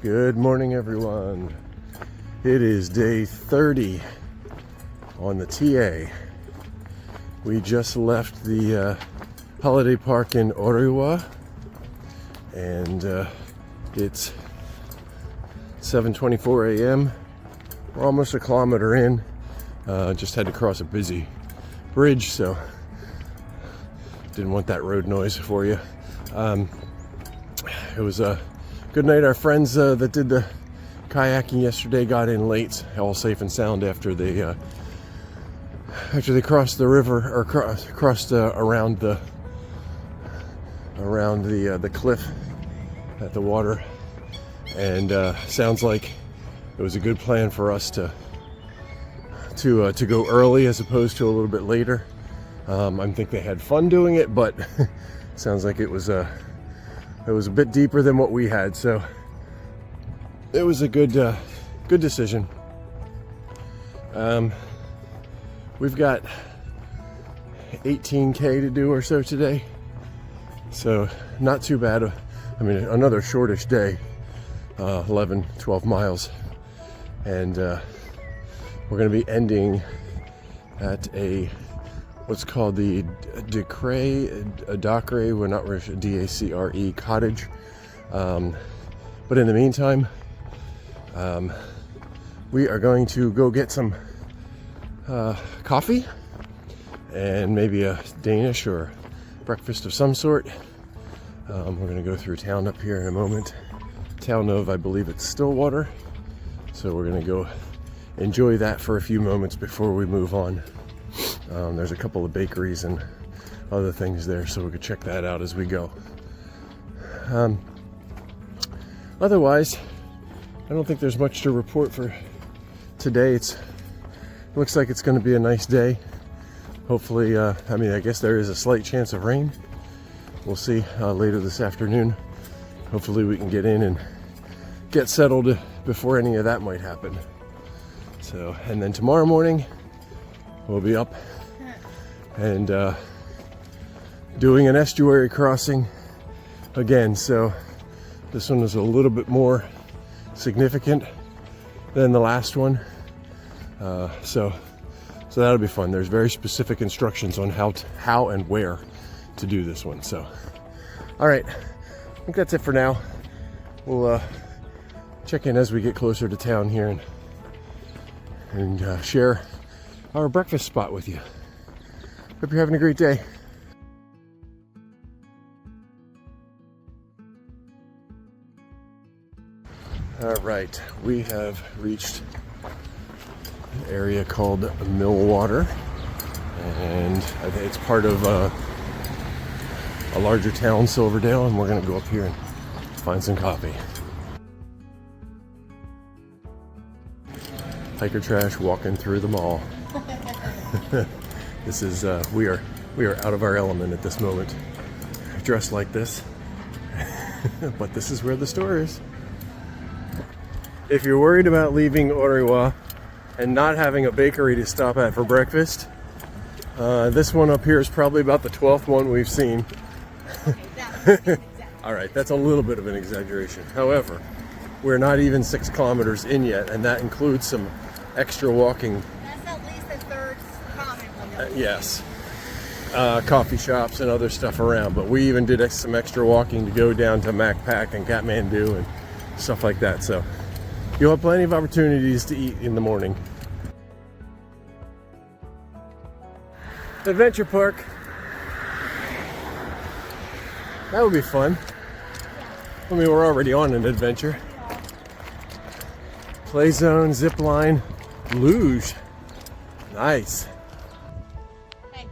Good morning, everyone. It is day 30 on the TA. We just left the holiday park in Orewa, and it's 7:24 a.m. We're almost a kilometer in. Just had to cross a busy bridge, so didn't want that road noise for you. It was a good night. Our friends that did the kayaking yesterday got in late, all safe and sound after they crossed the river, or crossed around the cliff at the water. And sounds like it was a good plan for us to go early as opposed to a little bit later. I think they had fun doing it, but sounds like it was a bit deeper than what we had, so it was a good decision. We've got 18K to do or so today, so not too bad. I mean, another shortish day, 11-12 miles, and we're going to be ending at what's called the Dacre, we're not really sure, D-A-C-R-E, Cottage. But in the meantime, we are going to go get some coffee and maybe a Danish or breakfast of some sort. We're going to go through town up here in a moment. Town of, I believe it's Stillwater. So we're going to go enjoy that for a few moments before we move on. There's a couple of bakeries and other things there, so we could check that out as we go. Otherwise, I don't think there's much to report for today. It looks like it's going to be a nice day. Hopefully, I guess there is a slight chance of rain. We'll see later this afternoon. Hopefully we can get in and get settled before any of that might happen. So, and then tomorrow morning, we'll be up and doing an estuary crossing again. So this one is a little bit more significant than the last one. So that'll be fun. There's very specific instructions on how and where to do this one. So, all right, I think that's it for now. We'll check in as we get closer to town here and share our breakfast spot with you. Hope you're having a great day. All right, we have reached an area called Millwater, and I think it's part of a larger town, Silverdale, and we're gonna go up here and find some coffee. Hiker trash walking through the mall. This is we are out of our element at this moment, dressed like this. But this is where the store is. If you're worried about leaving Orewa and not having a bakery to stop at for breakfast, this one up here is probably about the 12th one we've seen. All right, that's a little bit of an exaggeration. However, we're not even 6 kilometers in yet, and that includes some extra walking. That's at least a third common one. Yes. Coffee shops and other stuff around, but we even did some extra walking to go down to Macpac and Kathmandu and stuff like that. So you'll have plenty of opportunities to eat in the morning. Adventure park. That would be fun. I mean, we're already on an adventure. Play zone, zip line, luge. Nice. Hey.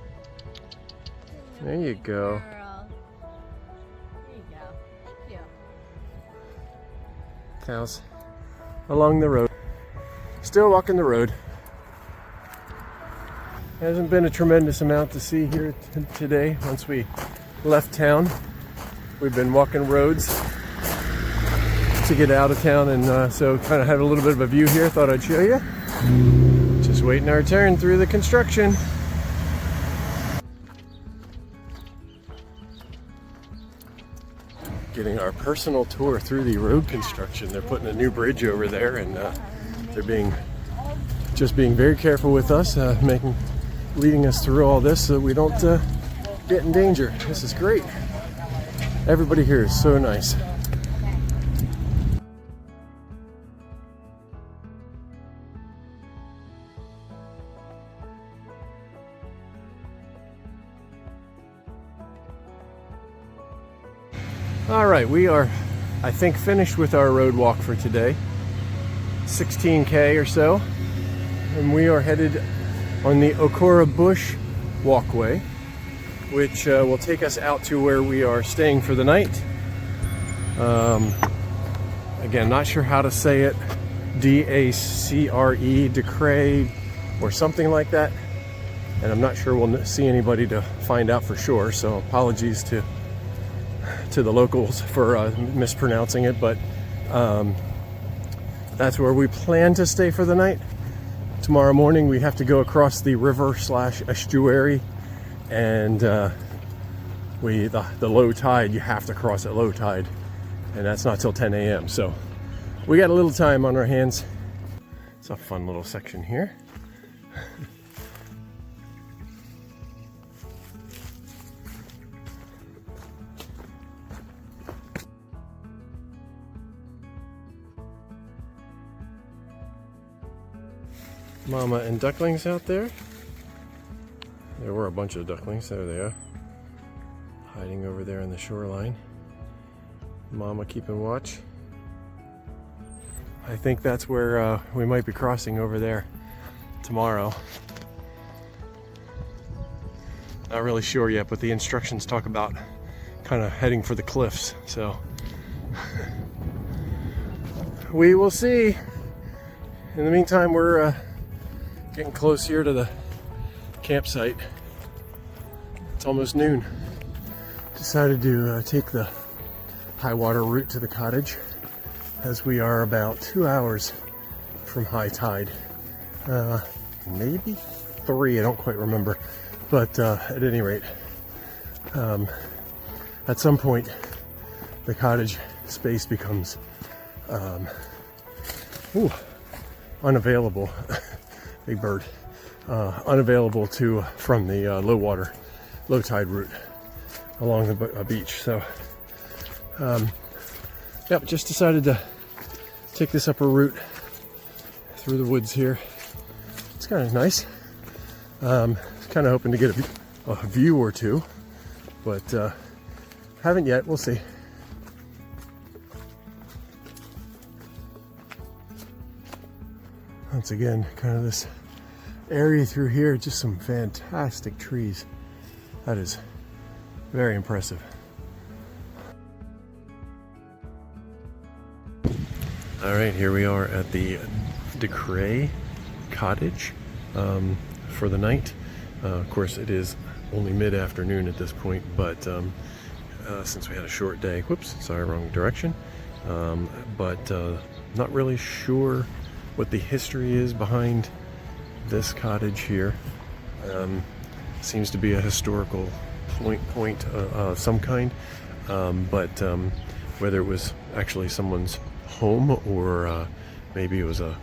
There you go. Girl. There you go. Thank you. Cows along the road. Still walking the road. Hasn't been a tremendous amount to see here today. Once we left town, we've been walking roads to get out of town, and so kind of had a little bit of a view here. Thought I'd show you. Just waiting our turn through the construction. getting our personal tour through the road construction. They're putting a new bridge over there, and they're just being very careful with us, leading us through all this so that we don't get in danger. This is great. Everybody here is so nice. All right, we are, I think, finished with our road walk for today. 16K or so. And we are headed on the Okora Bush walkway, which will take us out to where we are staying for the night. Again, not sure how to say it. D-A-C-R-E, Dacre, or something like that. And I'm not sure we'll see anybody to find out for sure, so apologies to the locals for mispronouncing it, but that's where we plan to stay for the night. Tomorrow morning we have to go across the river / estuary, and the low tide, you have to cross at low tide, and that's not till 10 a.m. so we got a little time on our hands. It's a fun little section here. Mama and ducklings out there. There were a bunch of ducklings. There they are, hiding over there in the shoreline. Mama keeping watch. I think that's where we might be crossing over there tomorrow. Not really sure yet, but the instructions talk about kind of heading for the cliffs, so we will see. In the meantime, we're getting close here to the campsite. It's almost noon. Decided to take the high water route to the cottage, as we are about 2 hours from high tide. Maybe 3, I don't quite remember. But at any rate, at some point, the cottage space becomes unavailable. Big bird. Unavailable from the low tide route along the beach. So, yep, just decided to take this upper route through the woods here. It's kind of nice. Kind of hoping to get a view or two, but haven't yet. We'll see. Once again, kind of this area through here, just some fantastic trees. That is very impressive. All right, here we are at the Dacre Cottage for the night. Of course, it is only mid-afternoon at this point, but since we had a short day, whoops, sorry, wrong direction. But not really sure what the history is behind this cottage here. Seems to be a historical point of some kind, but whether it was actually someone's home or maybe it was I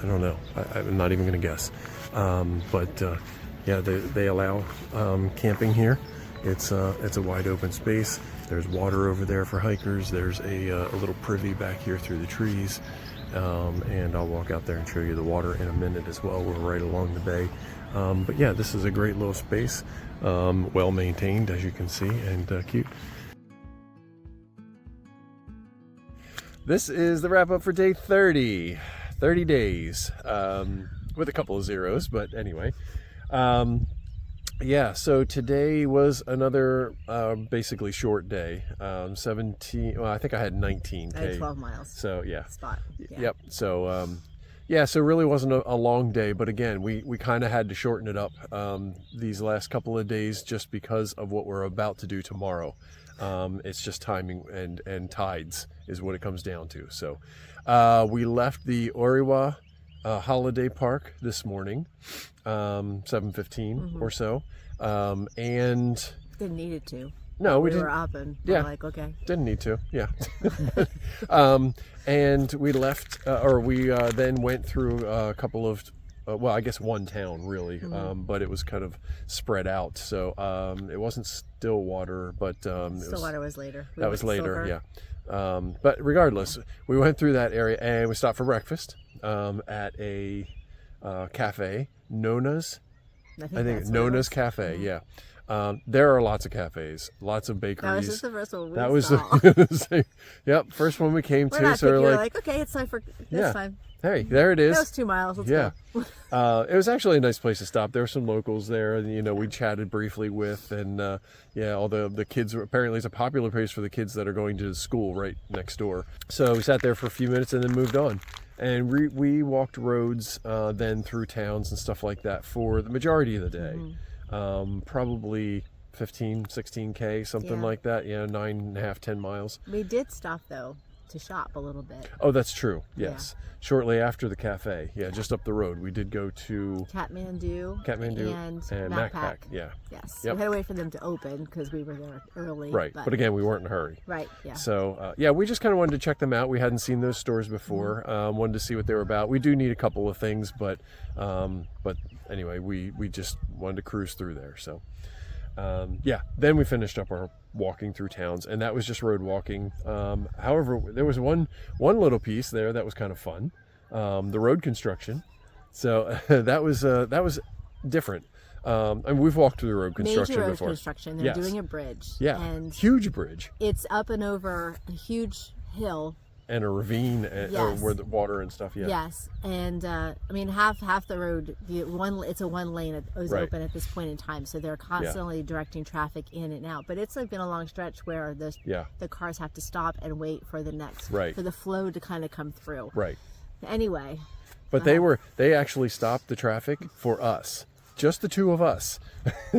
don't know. I'm not even going to guess. But yeah, they allow camping here. It's a wide open space. There's water over there for hikers. There's a little privy back here through the trees. And I'll walk out there and show you the water in a minute as well. We're right along the bay. But yeah, this is a great little space, well maintained, as you can see, and cute. This is the wrap up for day 30. 30 days, with a couple of zeros, but anyway. Yeah, so today was another basically short day. 17, well, I think I had 19K. I had 12 miles. So yeah. Spot. Yeah. Yep. So yeah, so it really wasn't a long day, but again, we kind of had to shorten it up these last couple of days just because of what we're about to do tomorrow. It's just timing and tides is what it comes down to. So we left the Orewa holiday park this morning, 7:15 or so, and Didn't need it to. No, we we didn't. were up and Yeah. we're like, okay. Didn't need to, yeah. And we left, or we then went through a couple of, well, I guess one town really, but it was kind of spread out. So it wasn't Stillwater, but it was, Stillwater was later. We that was went later, Silver. yeah. But regardless, we went through that area and we stopped for breakfast at a cafe, Nona's. I think that's what it Nona's was. Cafe, yeah. There are lots of cafes, lots of That was bakeries. just the first one we That was saw. yep, first one we came We're to. not So picky. we're We're like, like, okay, it's time for Yeah. this time. hey, there it That was is. 2 miles. Let's Yeah. go. It was actually a nice place to stop. There were some locals there, and we chatted briefly with, and all the kids. Apparently, it's a popular place for the kids that are going to school right next door. So we sat there for a few minutes and then moved on. And we walked roads then through towns and stuff like that for the majority of the day. Probably 15, 16K, something Yeah. like that. 9.5, 10 miles. We did stop though to shop a little bit. Oh, that's true. Yes. Shortly after the cafe. Yeah, just up the road. We did go to Kathmandu and and Macpac. Yeah. Yes. Yep. We had to wait for them to open because we were there early. Right. But again, we weren't in a hurry. right. Yeah. So, we just kind of wanted to check them out. We hadn't seen those stores before. Wanted to see what they were about. We do need a couple of things, but anyway, we just wanted to cruise through there. So, then we finished up our walking through towns, and that was just road walking. However, there was one little piece there that was kind of fun, the road construction. So that was different. And we've walked through the road construction Major road before. construction. They're Yes. doing a bridge. Yeah, And huge bridge it's up and over a huge hill. and a ravine, or Yes. where the water and stuff. Yeah, Yes, and I mean half the road. It's a one lane. It was Right. open at this point in time, so they're constantly directing traffic in and out. But it's like been a long stretch where the cars have to stop and wait for the next Right. for the flow to kind of come through. right. Anyway, But they actually stopped the traffic for us, just the two of us.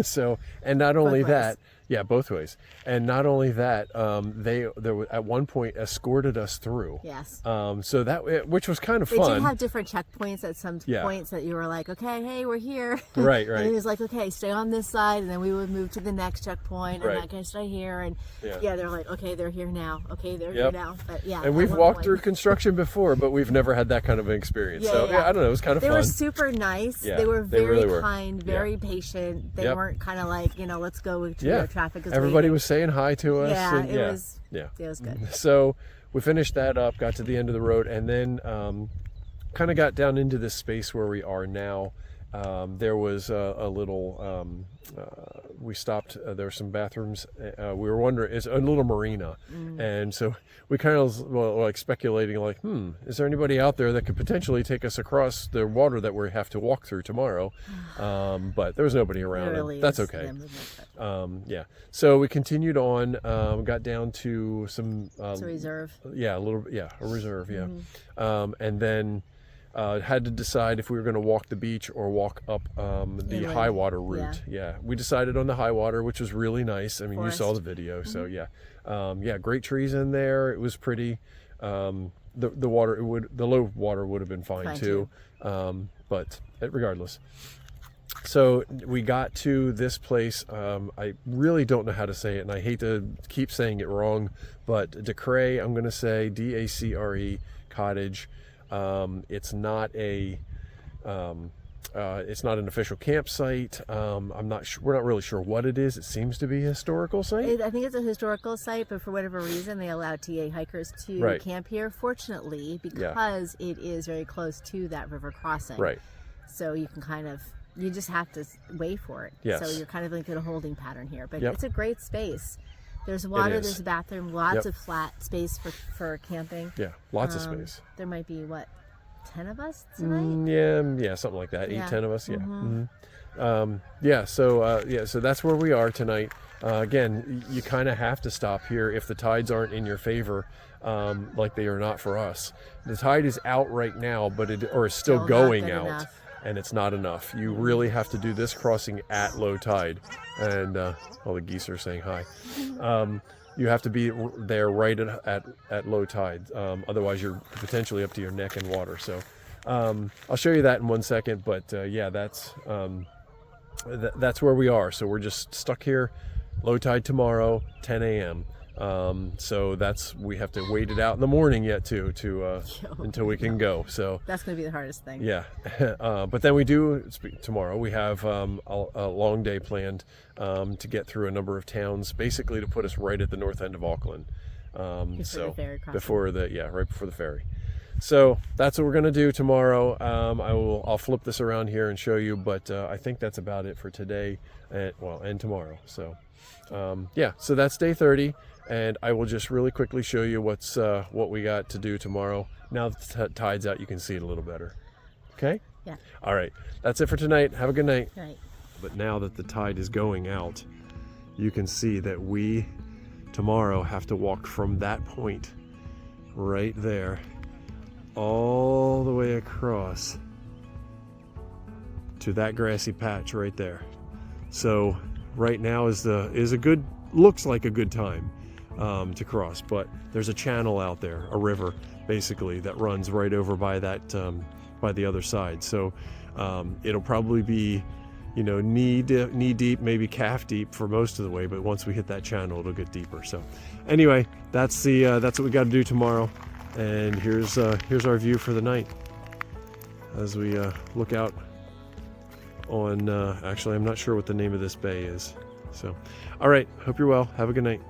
So, and not only ways. that, both ways. And not only that, they at one point escorted us through. yes. So which was kind of They fun. did have different checkpoints at some Yeah. points that you were like, okay, hey, we're here. Right, And he right. was like, okay, stay on this side, and then we would move to the next checkpoint, and Right. I can stay here, and Yeah. they're like, okay, they're here now. Okay, they're Yep. here now. But yeah, And at we've one walked point- through construction before, but we've never had that kind of an experience. So I don't know, it was kind of They fun. were super nice. Yeah, They were they very really were. kind, very patient. They Yep. weren't kind of like, let's go to Yeah. where traffic is Everybody waiting. was saying hi to us. Yeah, and it was. Yeah. It was good. So we finished that up, got to the end of the road, and then kind of got down into this space where we are now. There was a little, we stopped, there were some bathrooms. We were wondering, it's a little marina. And so we kind of were like speculating like, is there anybody out there that could potentially take us across the water that we have to walk through tomorrow? But there was nobody around. There And really that's is okay. them, isn't it? So we continued on, got down to some, It's a reserve. a reserve, and then had to decide if we were going to walk the beach or walk up the Inland. high water route. We decided on the high water, which was really nice. I mean, you saw the Forest. video, so great trees in there. It was pretty. The water, the low water would have been fine too, but regardless. So we got to this place. I really don't know how to say it, and I hate to keep saying it wrong, but Dacre, I'm going to say Dacre Cottage. It's not an official campsite. I'm not sure. We're not really sure what it is. It seems to be a historical site. I think it's a historical site, but for whatever reason, they allow TA hikers to Right. camp here. Fortunately, because it is very close to that river crossing. Right. So you can you just have to wait for it. Yes. So you're kind of like in a holding pattern here. But Yep. it's a great space. There's water, is. there's a bathroom, lots Yep. of flat space for camping. Yeah, lots of space. There might be, 10 of us tonight? Yeah, something like that. 8, 10 of us. Yeah. So that's where we are tonight. Again, you kind of have to stop here if the tides aren't in your favor, like they are not for us. The tide is out right now, but it's still Still not going good out, enough. and it's not enough. You really have to do this crossing at low tide, and all the geese are saying hi. You have to be there right at low tide, otherwise you're potentially up to your neck in water. So I'll show you that in one second, but that's where we are. So we're just stuck here low tide tomorrow, 10 a.m. So we have to wait it out in the morning yet too, until we can go. So that's going to be the hardest thing. Yeah. But then we do, tomorrow, we have a long day planned to get through a number of towns, basically to put us right at the north end of Auckland. The ferry crossing. Right before the ferry. So that's what we're going to do tomorrow. I'll flip this around here and show you, but I think that's about it for today and tomorrow. So so that's day 30, and I will just really quickly show you what we got to do tomorrow. Now that the tide's out, you can see it a little better. Okay? Yeah. All right. That's it for tonight. Have a good night. Good night. But now that the tide is going out, you can see that we tomorrow have to walk from that point right there all the way across to that grassy patch right there. So right now looks like a good time to cross, but there's a channel out there, a river basically, that runs right over by that by the other side. So it'll probably be knee deep, maybe calf deep for most of the way, but once we hit that channel, it'll get deeper. So anyway, that's what we got to do tomorrow. And here's our view for the night as we look out on, actually I'm not sure what the name of this bay is. So all right, hope you're well, have a good night.